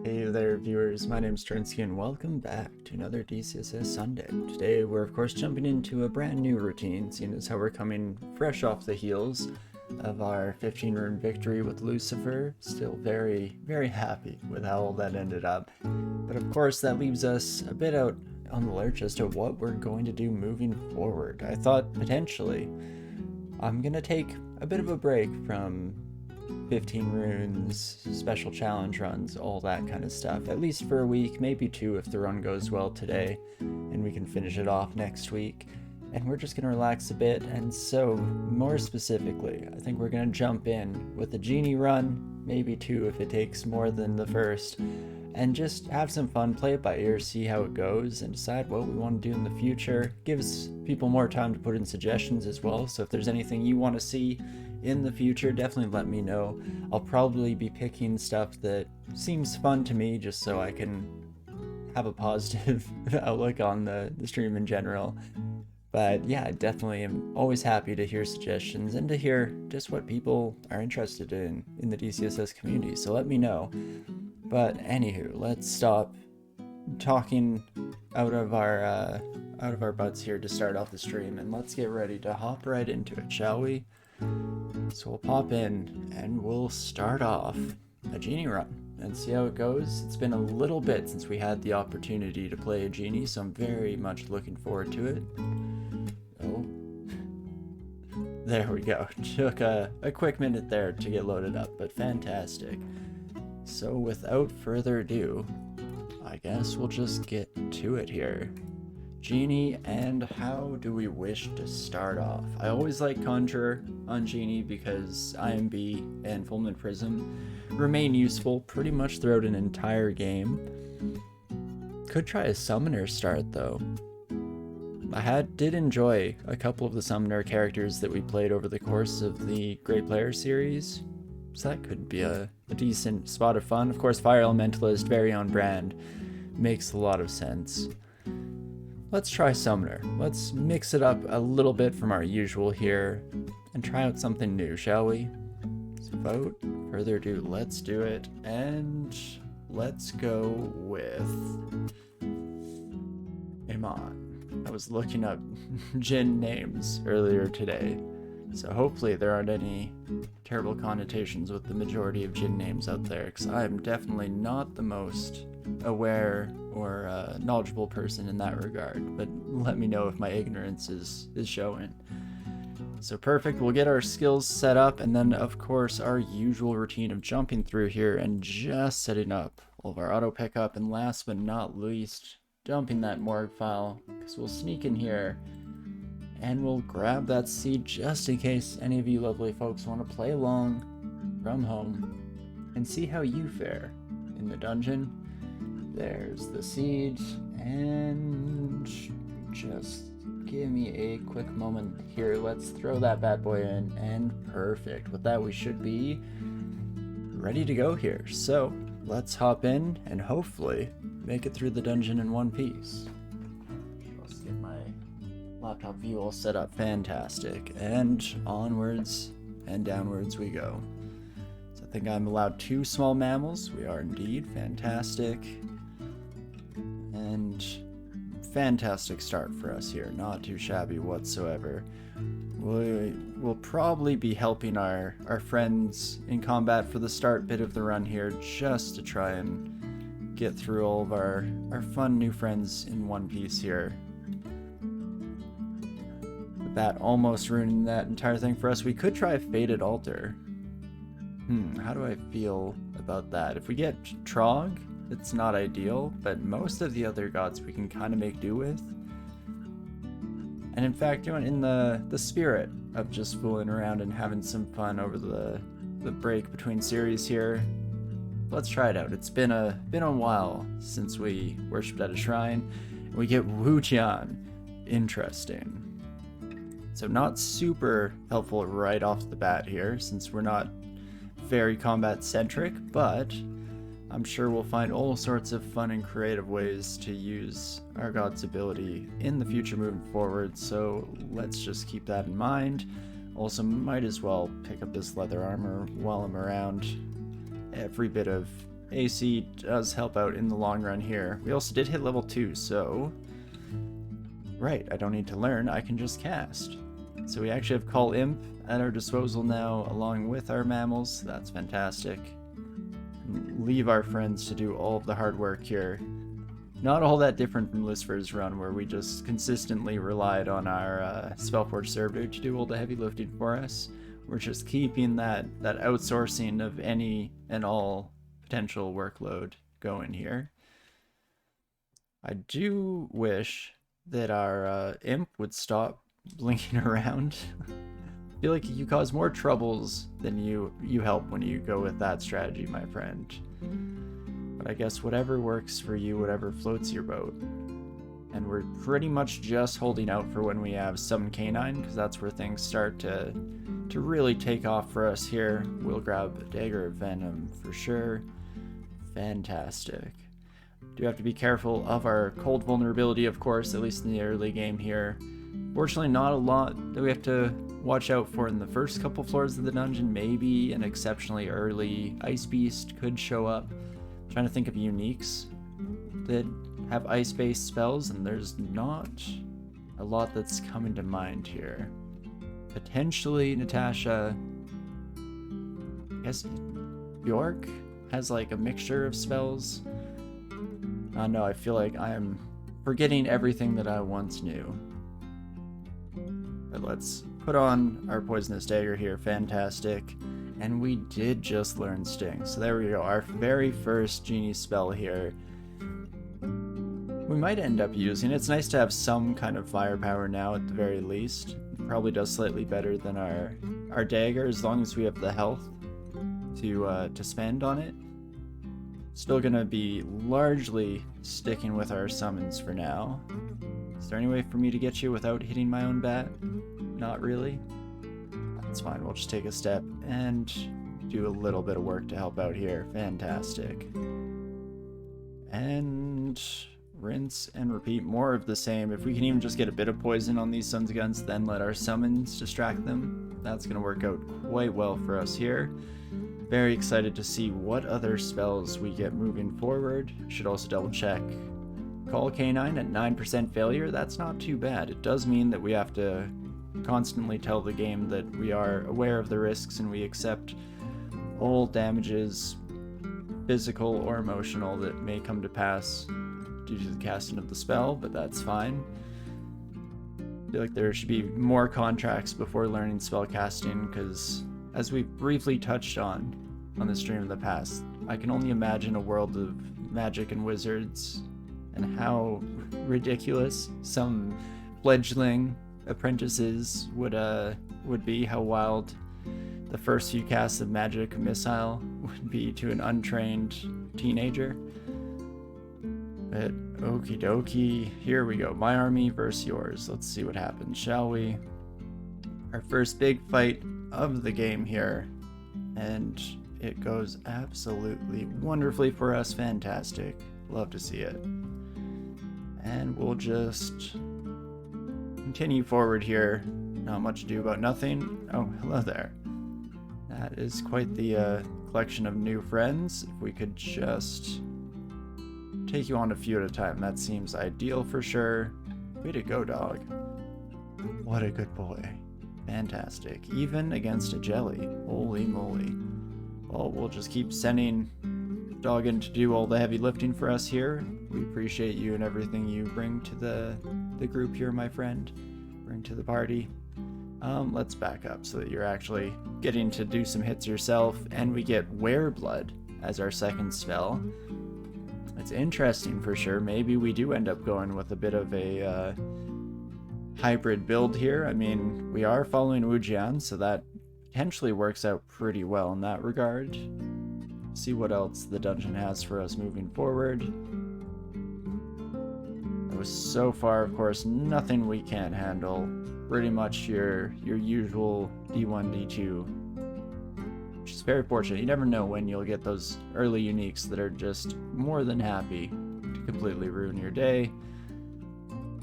Hey there viewers, my name's Torinski and welcome back to another DCSS Sunday. Today we're of course jumping into a brand new routine, seeing as how we're coming fresh off the heels of our 15-rune victory with Lucifer. Still very happy with how all that ended up. But of course that leaves us a bit out on the lurch as to what we're going to do moving forward. I thought potentially I'm gonna take a bit of a break from 15 runes, special challenge runs, all that kind of stuff. At least for a week, maybe two if the run goes well today, and we can finish it off next week. And we're just going to relax a bit, and so, more specifically, I think we're going to jump in with the Djinni run, maybe two if it takes more than the first, and just have some fun, play it by ear, see how it goes, and decide what we want to do in the future. Gives people more time to put in suggestions as well, so if there's anything you want to see in the future, definitely let me know. I'll probably be picking stuff that seems fun to me just so I can have a positive outlook on the stream in general. But yeah, I definitely am always happy to hear suggestions and to hear just what people are interested in the DCSS community, so let me know. But anywho, let's stop talking out of our butts here to start off the stream, and let's get ready to hop right into it, shall we? So we'll pop in and we'll start off a Djinni run and see how it goes. It's been a little bit since we had the opportunity to play a Djinni, so I'm very much looking forward to it. Oh, there we go. Took a quick minute there to get loaded up, but fantastic. So without further ado, I guess we'll just get to it here. Djinni, and how do we wish to start off? I always like Conjurer on Djinni because IMB and Fulminant Prism remain useful pretty much throughout an entire game. Could try a Summoner start though. I did enjoy a couple of the Summoner characters that we played over the course of the Great Player series, so that could be a decent spot of fun. Of course, Fire Elementalist, very on brand, makes a lot of sense. Let's try Summoner. Let's mix it up a little bit from our usual here and try out something new, shall we? So without further ado, let's do it, and let's go with Iman. I was looking up Jinn names earlier today, so hopefully there aren't any terrible connotations with the majority of Jinn names out there, because I am definitely not the most aware or knowledgeable person in that regard, but let me know if my ignorance is showing. So perfect, we'll get our skills set up, and then of course our usual routine of jumping through here and just setting up all of our auto pickup, and last but not least, dumping that morgue file, because we'll sneak in here and we'll grab that seed just in case any of you lovely folks want to play along from home and see how you fare in the dungeon. There's the seed, and just give me a quick moment here. Let's throw that bad boy in, and perfect. With that, we should be ready to go here. So let's hop in and hopefully make it through the dungeon in one piece. Let's get my laptop view all set up. Fantastic. And onwards and downwards we go. So I think I'm allowed 2 small mammals. We are indeed. Fantastic. And fantastic start for us here, not too shabby whatsoever. We'll probably be helping our friends in combat for the start bit of the run here, just to try and get through all of our fun new friends in one piece here. That almost ruined that entire thing for us. We could try a Faded Altar. How do I feel about that? If we get Trog, it's not ideal, but most of the other gods we can kind of make do with. And in fact, in the spirit of just fooling around and having some fun over the break between series here, let's try it out. It's been a while since we worshipped at a shrine. We get Wujian. Interesting. So not super helpful right off the bat here, since we're not very combat centric, but I'm sure we'll find all sorts of fun and creative ways to use our god's ability in the future moving forward, so let's just keep that in mind. Also, might as well pick up this leather armor while I'm around. Every bit of AC does help out in the long run here. We also did hit level 2, so... Right, I don't need to learn, I can just cast. So we actually have Call Imp at our disposal now, along with our mammals. That's fantastic. And leave our friends to do all of the hard work here. Not all that different from Lucifer's run, where we just consistently relied on our Spellforge servitor to do all the heavy lifting for us. We're just keeping that outsourcing of any and all potential workload going here. I do wish that our imp would stop blinking around. I feel like you cause more troubles than you help when you go with that strategy, my friend. But I guess whatever works for you, whatever floats your boat. And we're pretty much just holding out for when we have Summon Canine, because that's where things start to really take off for us here. We'll grab a Dagger of Venom for sure. Fantastic. Do have to be careful of our cold vulnerability, of course, at least in the early game here. Fortunately, not a lot that we have to watch out for in the first couple floors of the dungeon. Maybe an exceptionally early Ice Beast could show up. I'm trying to think of uniques that have ice-based spells, and there's not a lot that's coming to mind here. Potentially Natasha. I guess Bjork has like a mixture of spells. No, I feel like I am forgetting everything that I once knew. But let's put on our Poisonous Dagger here. Fantastic. And we did just learn Sting. So there we go. Our very first Djinni spell here. We might end up using it. It's nice to have some kind of firepower now at the very least. It probably does slightly better than our dagger, as long as we have the health to spend on it. Still gonna be largely sticking with our summons for now. Is there any way for me to get you without hitting my own bat? Not really. That's fine, we'll just take a step and do a little bit of work to help out here. Fantastic. And rinse and repeat, more of the same. If we can even just get a bit of poison on these Sun's Guns, then let our summons distract them, that's gonna work out quite well for us here. Very excited to see what other spells we get moving forward. Should also double check. Call Canine at 9% failure, that's not too bad. It does mean that we have to constantly tell the game that we are aware of the risks and we accept all damages, physical or emotional, that may come to pass due to the casting of the spell, but that's fine. I feel like there should be more contracts before learning spell casting, because as we briefly touched on the stream in the past, I can only imagine a world of magic and wizards and how ridiculous some fledgling apprentices would be, how wild the first few casts of magic missile would be to an untrained teenager. But okie dokie, here we go. My army versus yours. Let's see what happens, shall we? Our first big fight of the game here, and it goes absolutely wonderfully for us. Fantastic. Love to see it. And we'll just continue forward here. Not much ado about nothing. Oh, hello there. That is quite the collection of new friends. If we could just take you on a few at a time, that seems ideal for sure. Way to go, dog. What a good boy. Fantastic. Even against a jelly. Holy moly. Well, we'll just keep sending dog in to do all the heavy lifting for us here. We appreciate you and everything you bring to the group here, my friend. Bring to the party. Let's back up so that you're actually getting to do some hits yourself, and we get Wereblood as our second spell. It's interesting for sure. Maybe we do end up going with a bit of a hybrid build here. I mean, we are following Wujian, so that potentially works out pretty well in that regard. See what else the dungeon has for us moving forward. That was so far, of course, nothing we can't handle. Pretty much your usual D1, D2, which is very fortunate. You never know when you'll get those early uniques that are just more than happy to completely ruin your day.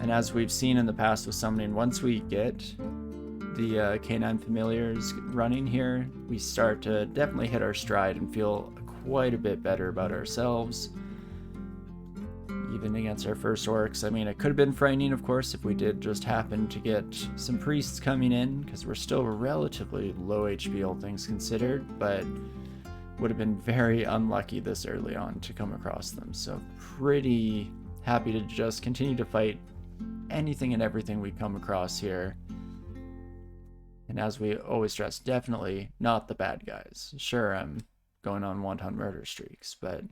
And as we've seen in the past with summoning, once we get the canine familiars running here, we start to definitely hit our stride and feel quite a bit better about ourselves. Even against our first orcs. I mean, it could have been frightening, of course, if we did just happen to get some priests coming in, because we're still relatively low HP, all things considered, but would have been very unlucky this early on to come across them. So pretty happy to just continue to fight anything and everything we come across here. And as we always stress, definitely not the bad guys. Sure, I'm going on wanton murder streaks, but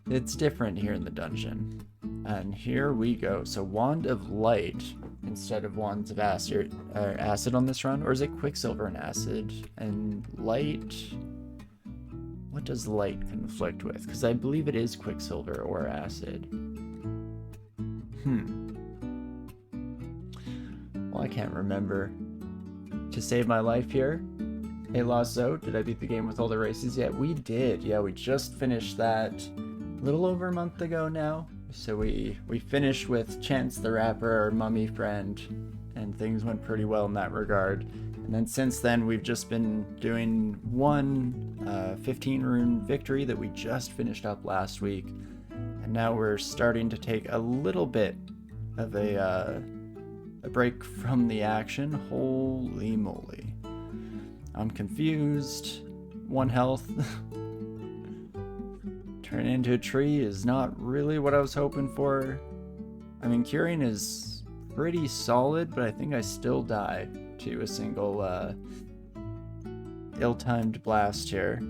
it's different here in the dungeon. And here we go. So Wand of Light instead of Wands of Acid, on this run. Or is it Quicksilver and Acid? And Light... What does Light conflict with? Because I believe it is Quicksilver or Acid. Well, I can't remember. To save my life here. Hey, Lost Zot, did I beat the game with all the races yet? We did. Yeah, we just finished that a little over a month ago now. So we finished with Chance the Rapper, our mummy friend, and things went pretty well in that regard. And then since then, we've just been doing one 15 rune victory that we just finished up last week. And now we're starting to take a little bit of a break from the action. Holy moly. I'm confused. 1 health. Turn into a tree is not really what I was hoping for. I mean, curing is pretty solid, but I think I still die to a single ill-timed blast here.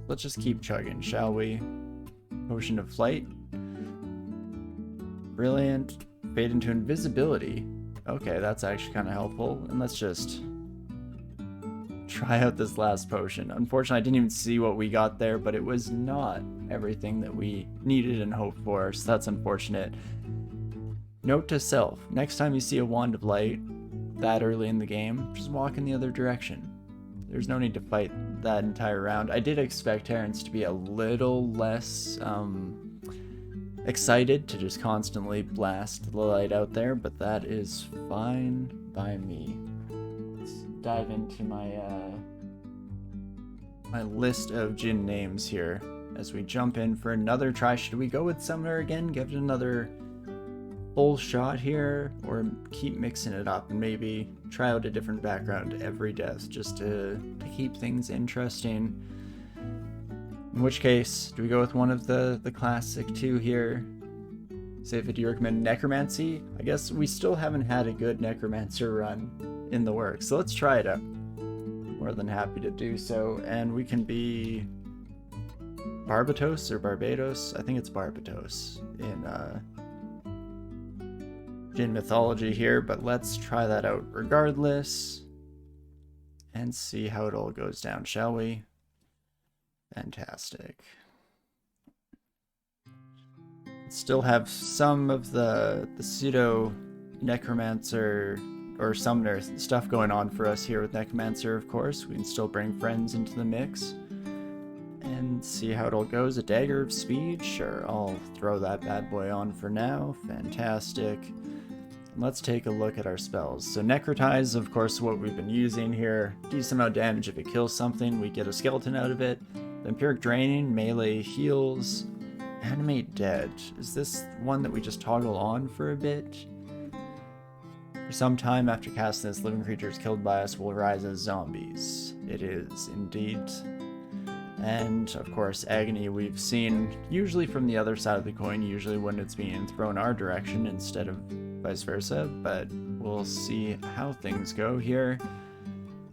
Let's just keep chugging, shall we? Potion of Flight. Brilliant. Fade into invisibility. Okay, that's actually kind of helpful. And let's just try out this last potion. Unfortunately, I didn't even see what we got there, but it was not everything that we needed and hoped for, so that's unfortunate. Note to self, next time you see a Wand of Light that early in the game, just walk in the other direction. There's no need to fight that entire round. I did expect Terrence to be a little less excited to just constantly blast the light out there, but that is fine by me. Let's dive into my my list of Djinn names here as we jump in for another try. Should we go with Summoner again, give it another full shot here, or keep mixing it up and maybe try out a different background every death just to keep things interesting? In which case, do we go with one of the classic two here? Save it, do you recommend Necromancy? I guess we still haven't had a good Necromancer run in the works, so let's try it out. More than happy to do so, and we can be Barbatos or Barbados? I think it's Barbatos in Djinn mythology here, but let's try that out regardless and see how it all goes down, shall we? Fantastic. Still have some of the pseudo necromancer or summoner stuff going on for us here with Necromancer, of course. We can still bring friends into the mix and see how it all goes. A Dagger of Speed? Sure, I'll throw that bad boy on for now. Fantastic. Let's take a look at our spells. So Necrotize, of course, what we've been using here. Decent amount of damage if it kills something. We get a skeleton out of it. Vampiric Draining, melee heals. Animate Dead. Is this one that we just toggle on for a bit? For some time after casting this, living creatures killed by us will rise as zombies. It is indeed. And of course, Agony we've seen usually from the other side of the coin, usually when it's being thrown our direction instead of vice versa, but we'll see how things go here.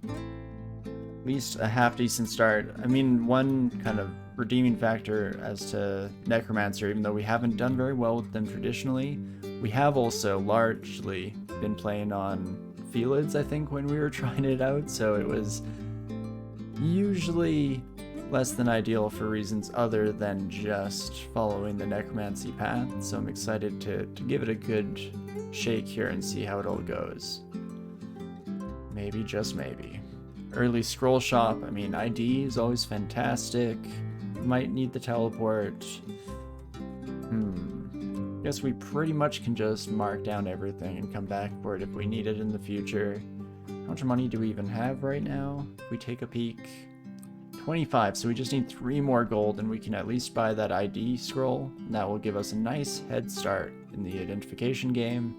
At least a half decent start. I mean, one kind of redeeming factor as to Necromancer, even though we haven't done very well with them traditionally, we have also largely been playing on Felids, I think, when we were trying it out, so it was usually less than ideal for reasons other than just following the Necromancy path, so I'm excited to give it a good shake here and see how it all goes. Maybe, just maybe. Early scroll shop, I mean, ID is always fantastic. Might need the teleport. Guess we pretty much can just mark down everything and come back for it if we need it in the future. How much money do we even have right now? If we take a peek, 25, so we just need 3 more gold and we can at least buy that ID scroll. And that will give us a nice head start in the identification game.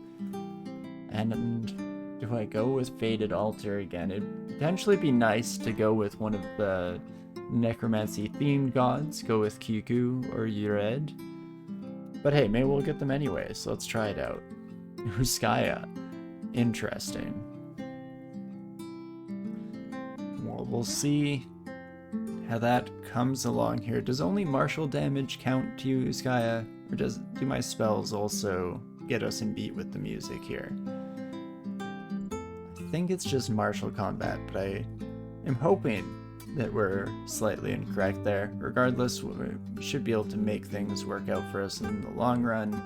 And do I go with Faded Altar again? It'd potentially be nice to go with one of the necromancy themed gods, go with Kiku or Yured. But hey, maybe we'll get them anyway, so let's try it out. Uskaya. Interesting. Well, we'll see how that comes along here. Does only martial damage count to you, Uskaya? Or do my spells also get us in beat with the music here? I think it's just martial combat, but I am hoping that we're slightly incorrect there. Regardless, we should be able to make things work out for us in the long run.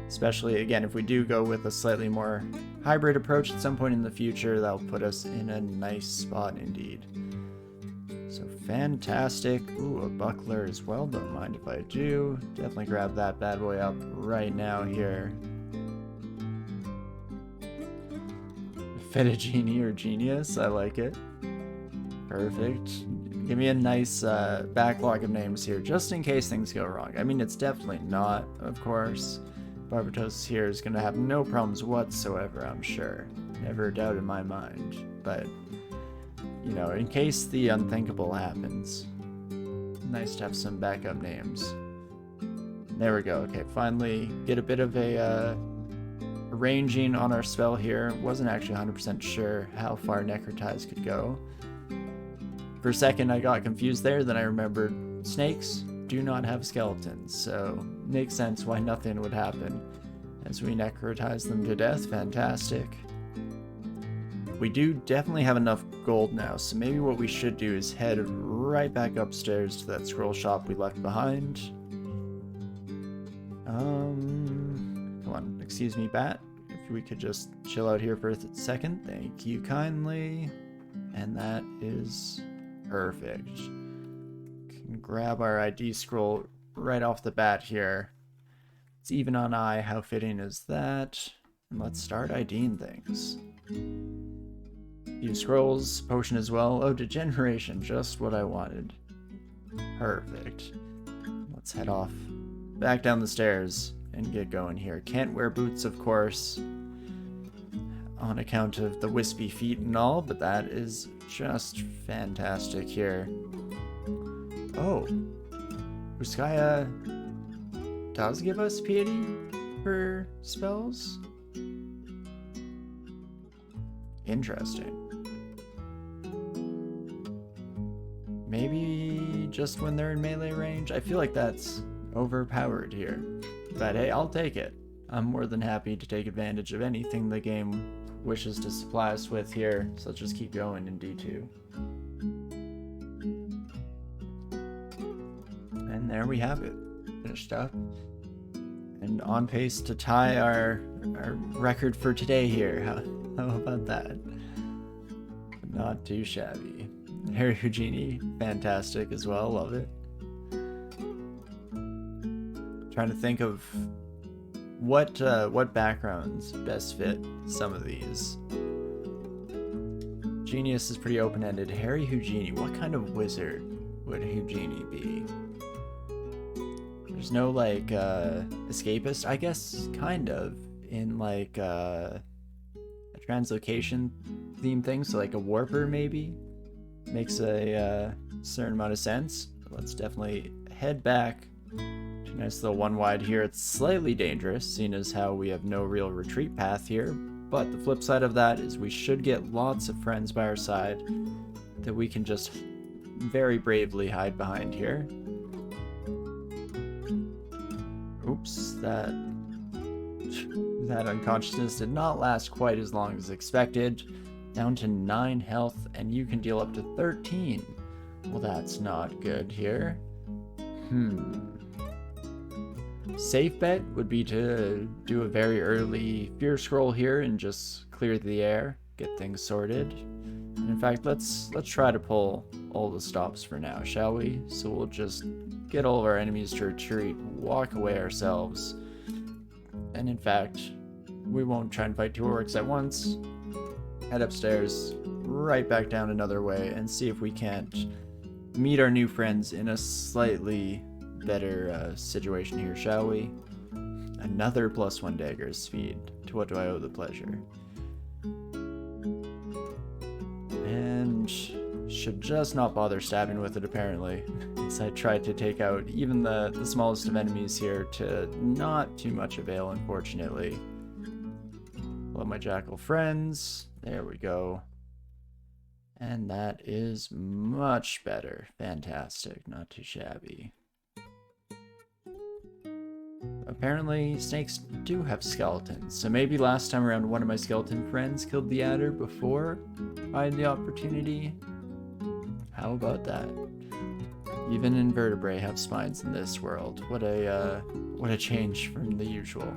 Especially, again, if we do go with a slightly more hybrid approach at some point in the future, that'll put us in a nice spot indeed. So fantastic. Ooh, a buckler as well. Don't mind if I do. Definitely grab that bad boy up right now here. Fettuccine or Genius, I like it. Perfect. Give me a nice backlog of names here, just in case things go wrong. I mean, it's definitely not, of course. Barbatos here is going to have no problems whatsoever, I'm sure. Never a doubt in my mind. But, you know, in case the unthinkable happens, nice to have some backup names. There we go. Okay, finally get a bit of a ranging on our spell here. Wasn't actually 100% sure how far Necrotize could go. For a second I got confused there, then I remembered snakes do not have skeletons, so makes sense why nothing would happen as we necrotize them to death. Fantastic. We do definitely have enough gold now, so maybe what we should do is head right back upstairs to that scroll shop we left behind. Come on, excuse me, Bat. If we could just chill out here for a second. Thank you kindly. And that is perfect. Can grab our ID scroll right off the bat here. It's even on eye. How fitting is that? And let's start IDing things. Few scrolls, potion as well. Oh, degeneration, just what I wanted. Perfect. Let's head off back down the stairs and get going here. Can't wear boots, of course, on account of the wispy feet and all, but that is just fantastic here. Oh, Uskaya does give us piety for spells? Interesting. Maybe just when they're in melee range? I feel like that's overpowered here. But hey, I'll take it. I'm more than happy to take advantage of anything the game wishes to supply us with here, so let's just keep going in D2. And there we have it. Finished up. And on pace to tie our record for today here. How about that? Not too shabby. Harry Houdini, fantastic as well, love it. Trying to think of what backgrounds best fit some of these. Genius is pretty open-ended. Harry Houdini, what kind of wizard would Houdini be? There's no like escapist, I guess, kind of, in like a translocation theme thing, so like a warper maybe makes a certain amount of sense. Let's definitely head back. Nice little one wide here. It's slightly dangerous, seeing as how we have no real retreat path here, but the flip side of that is we should get lots of friends by our side that we can just very bravely hide behind here. Oops, that unconsciousness did not last quite as long as expected. Down to 9 health, and you can deal up to 13. Well, that's not good here. Safe bet would be to do a very early fear scroll here and just clear the air, get things sorted. And in fact, let's try to pull all the stops for now, shall we? So we'll just get all of our enemies to retreat, walk away ourselves, and in fact, we won't try and fight 2 orcs at once. Head upstairs, right back down another way, and see if we can't meet our new friends in a slightly better situation here, shall we? Another +1 dagger speed. To what do I owe the pleasure? And should just not bother stabbing with it, apparently. As I tried to take out even the smallest of enemies here to not too much avail, unfortunately. Love my jackal friends. There we go. And that is much better. Fantastic. Not too shabby. Apparently, snakes do have skeletons. So maybe last time around one of my skeleton friends killed the adder before I had the opportunity. How about that? Even invertebrae have spines in this world. What a change from the usual.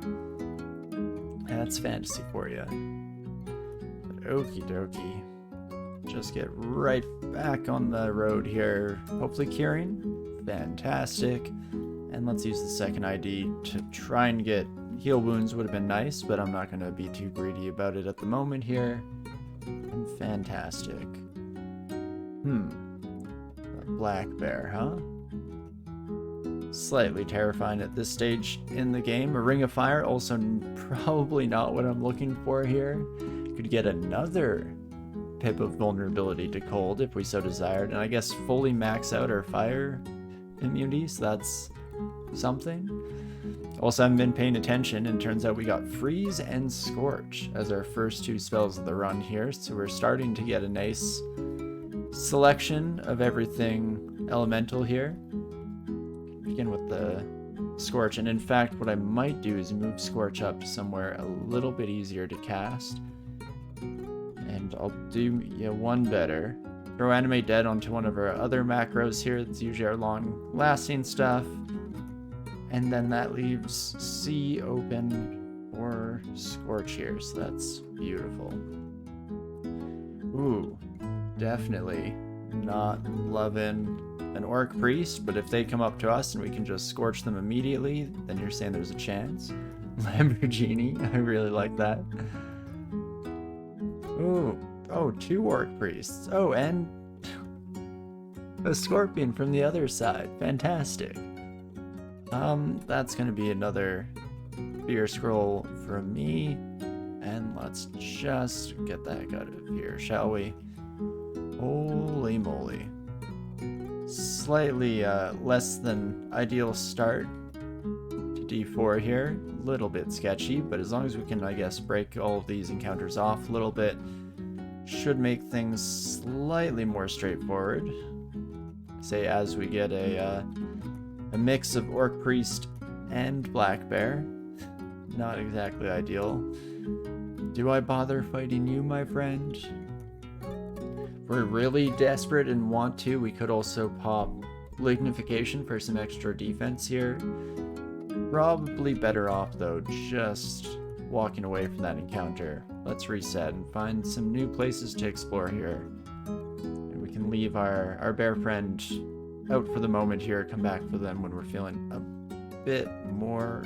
That's fantasy for you. But okie dokie. Just get right back on the road here. Hopefully curing. Fantastic. And let's use the second ID to try and get heal wounds. Would have been nice, but I'm not going to be too greedy about it at the moment here. And fantastic. A black bear, huh? Slightly terrifying at this stage in the game. A ring of fire, also probably not what I'm looking for here. Could get another pip of vulnerability to cold if we so desired, and I guess fully max out our fire immunity, so that's something. Also, I haven't been paying attention, and turns out we got freeze and scorch as our first two spells of the run here, so we're starting to get a nice selection of everything elemental here. Begin with the scorch, and in fact what I might do is move scorch up to somewhere a little bit easier to cast, and I'll do one better. Throw animate dead onto one of our other macros here. That's usually our long lasting stuff, and then that leaves C open for scorch here, so that's beautiful. Ooh, definitely not loving an orc priest, but if they come up to us and we can just scorch them immediately, then you're saying there's a chance. Lamborghini, I really like that. Ooh, oh, 2 orc priests. Oh, and a scorpion from the other side. Fantastic. That's gonna be another fear scroll from me, and let's just get the heck out of here, shall we? Holy moly. Slightly less than ideal start to D4 here. A little bit sketchy, but as long as we can, I guess, break all of these encounters off a little bit, should make things slightly more straightforward. Say as we get a mix of orc priest and black bear. Not exactly ideal. Do I bother fighting you, my friend? If we're really desperate and want to, we could also pop lignification for some extra defense here. Probably better off, though, just walking away from that encounter. Let's reset and find some new places to explore here. And we can leave our bear friend out for the moment here, come back for them when we're feeling a bit more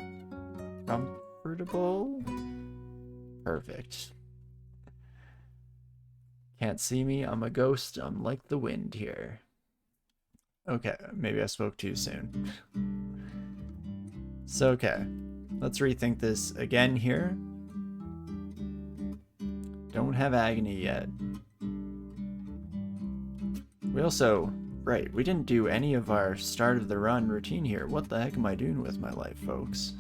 comfortable. Perfect. Can't see me, I'm a ghost, I'm like the wind here. Okay, maybe I spoke too soon. So, okay, let's rethink this again here. Don't have agony yet. We also, right, we didn't do any of our start of the run routine here. What the heck am I doing with my life, folks?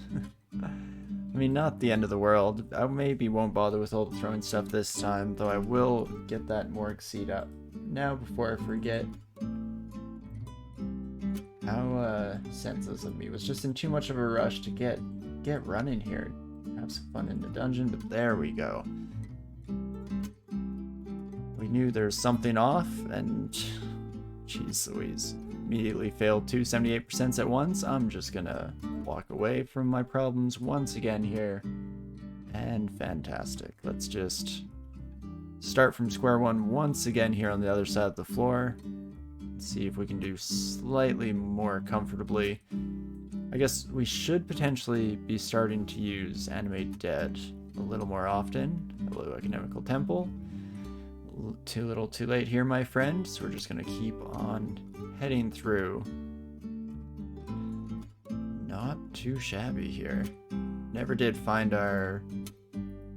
I mean, not the end of the world. I maybe won't bother with all the throwing stuff this time, though I will get that Morgue seed up now before I forget. How senseless of me. Was just in too much of a rush to get running here. Have some fun in the dungeon, but there we go. We knew there's something off, and jeez Louise. Immediately failed 2 78% at once. I'm just gonna walk away from my problems once again here. And fantastic. Let's just start from square one once again here on the other side of the floor. See if we can do slightly more comfortably. I guess we should potentially be starting to use Animate Dead a little more often. Hello, Economical Temple. Too little too late here, my friend. So we're just gonna keep on heading through. Not too shabby here. Never did find our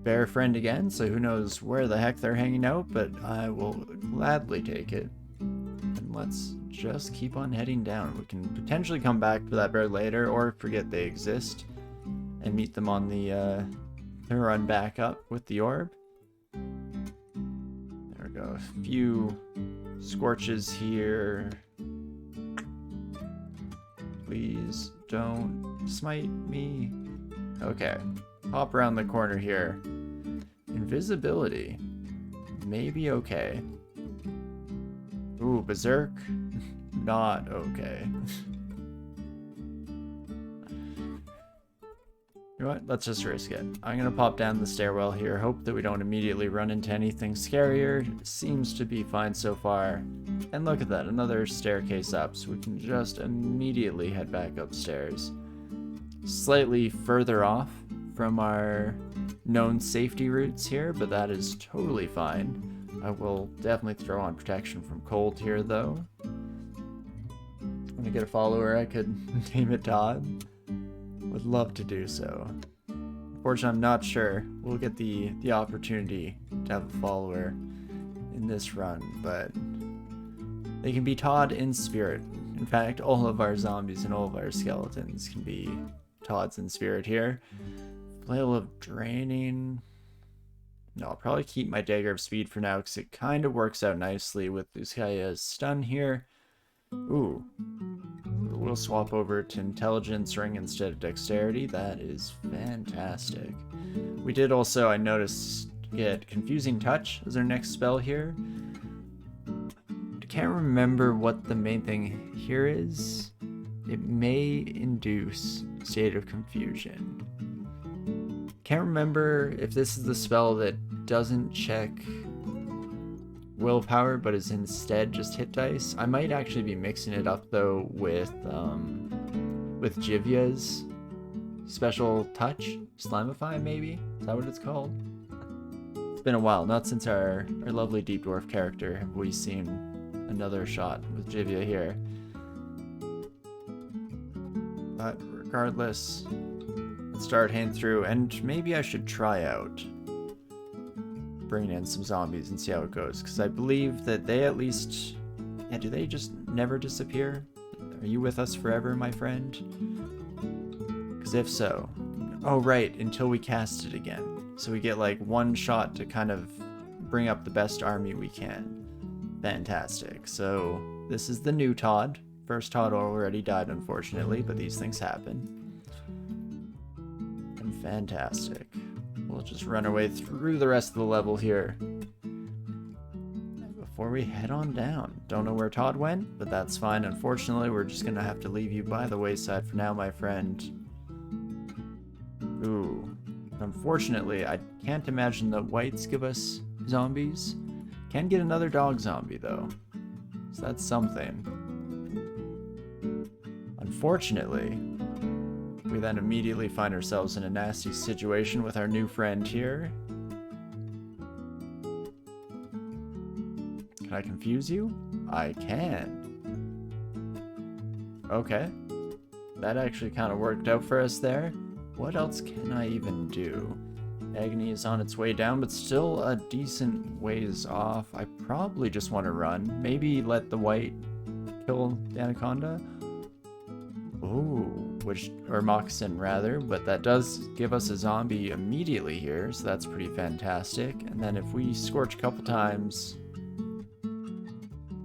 bear friend again, so who knows where the heck they're hanging out, but I will gladly take it. And let's just keep on heading down. We can potentially come back to that bear later, or forget they exist and meet them on the run back up with the orb. There we go. A few scorches here. Please don't smite me. Okay. Hop around the corner here. Invisibility. Maybe okay. Ooh, berserk. Not okay. You know what? Let's just risk it. I'm gonna pop down the stairwell here, hope that we don't immediately run into anything scarier. Seems to be fine so far. And look at that, another staircase up, so we can just immediately head back upstairs. Slightly further off from our known safety routes here, but that is totally fine. I will definitely throw on protection from cold here, though. When I get a follower, I could name it Todd. Would love to do so. Unfortunately, I'm not sure we'll get the opportunity to have a follower in this run, but they can be Todd in spirit. In fact, all of our zombies and all of our skeletons can be Todds in spirit here. Flail of Draining. No, I'll probably keep my Dagger of Speed for now because it kind of works out nicely with Lucia's stun here. Ooh. We'll swap over to Intelligence Ring instead of Dexterity. That is fantastic. We did also, I noticed, get Confusing Touch as our next spell here. I can't remember what the main thing here is. It may induce State of Confusion. Can't remember if this is the spell that doesn't check willpower but is instead just hit dice. I might actually be mixing it up though with Jivia's special touch, Slamify maybe? Is that what it's called? It's been a while, not since our lovely Deep Dwarf character have we seen another shot with Jivia here. But regardless, let's start heading through, and maybe I should try out bringing in some zombies and see how it goes, because I believe that they at least, yeah, do they just never disappear? Are you with us forever, my friend? Because if so, oh right, until we cast it again. So we get like one shot to kind of bring up the best army we can. Fantastic. So this is the new Todd. First Todd already died, unfortunately, but these things happen. And fantastic. We'll just run our way through the rest of the level here before we head on down. Don't know where Todd went, but that's fine. Unfortunately, we're just gonna have to leave you by the wayside for now, my friend. Ooh. Unfortunately, I can't imagine that whites give us zombies. Can get another dog zombie, though. So that's something. Unfortunately, we then immediately find ourselves in a nasty situation with our new friend here. Can I confuse you? I can. Okay. That actually kind of worked out for us there. What else can I even do? Agony is on its way down, but still a decent ways off. I probably just want to run. Maybe let the white kill the anaconda. Ooh, or moccasin rather, but that does give us a zombie immediately here, so that's pretty fantastic. And then if we scorch a couple times,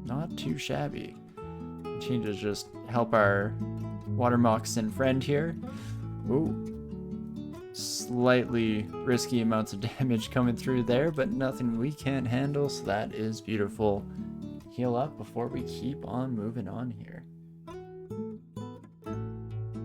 not too shabby. Continue to just help our water moccasin friend here. Ooh. Slightly risky amounts of damage coming through there, but nothing we can't handle, so that is beautiful. Heal up before we keep on moving on here.